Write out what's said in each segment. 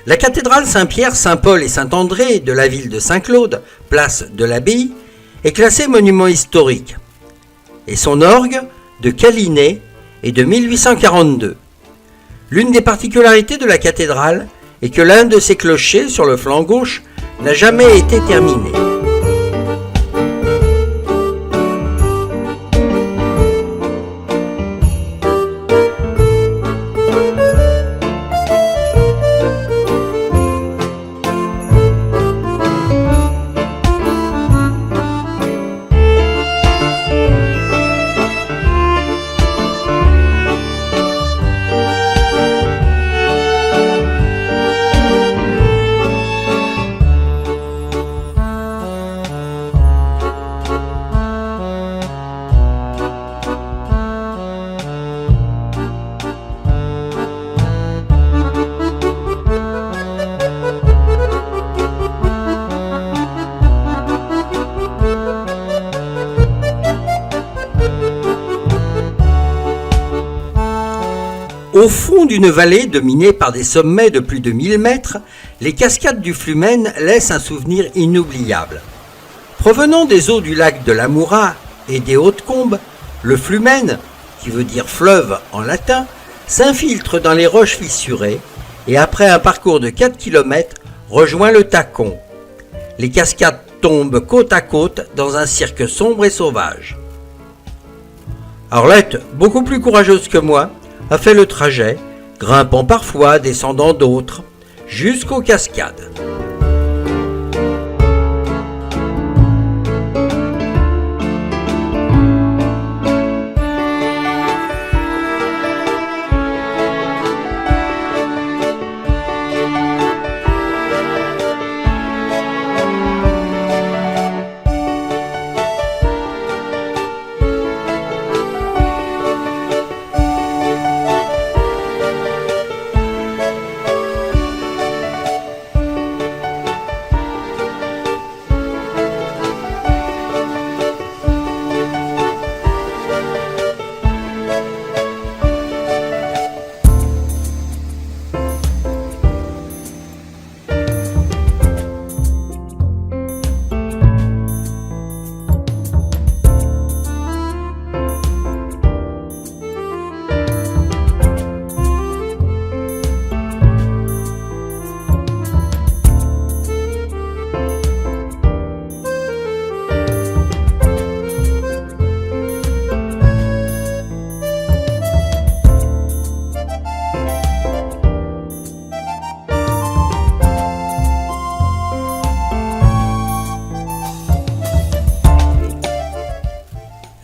La cathédrale Saint-Pierre, Saint-Paul et Saint-André de la ville de Saint-Claude, place de l'Abbaye, est classée monument historique. Et son orgue, de Calinet, est de 1842. L'une des particularités de la cathédrale est que l'un de ses clochers, sur le flanc gauche, n'a jamais été terminé. Au fond d'une vallée dominée par des sommets de plus de 1000 mètres, les cascades du Flumen laissent un souvenir inoubliable. Provenant des eaux du lac de la Moura et des Hautes-Combes, le Flumen, qui veut dire fleuve en latin, s'infiltre dans les roches fissurées et après un parcours de 4 km, rejoint le Tacon. Les cascades tombent côte à côte dans un cirque sombre et sauvage. Arlette, beaucoup plus courageuse que moi, a fait le trajet, grimpant parfois, descendant d'autres, jusqu'aux cascades.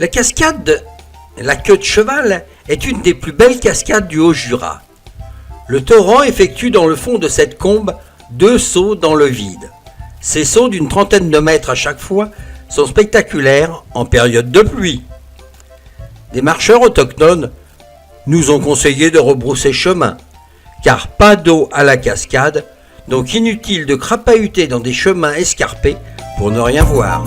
La cascade La Queue de Cheval est une des plus belles cascades du Haut-Jura. Le torrent effectue dans le fond de cette combe 2 sauts dans le vide. Ces sauts d'une trentaine de mètres à chaque fois sont spectaculaires en période de pluie. Des marcheurs autochtones nous ont conseillé de rebrousser chemin, car pas d'eau à la cascade, donc inutile de crapahuter dans des chemins escarpés pour ne rien voir.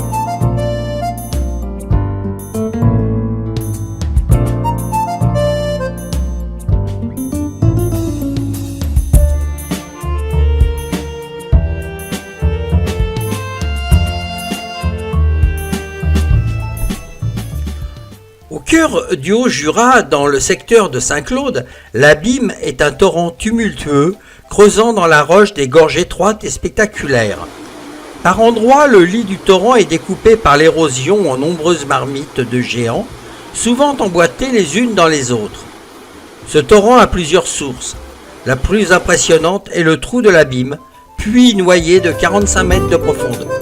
Au cœur du Haut-Jura, dans le secteur de Saint-Claude, l'Abîme est un torrent tumultueux, creusant dans la roche des gorges étroites et spectaculaires. Par endroits, le lit du torrent est découpé par l'érosion en nombreuses marmites de géants, souvent emboîtées les unes dans les autres. Ce torrent a plusieurs sources. La plus impressionnante est le trou de l'Abîme, puits noyé de 45 mètres de profondeur.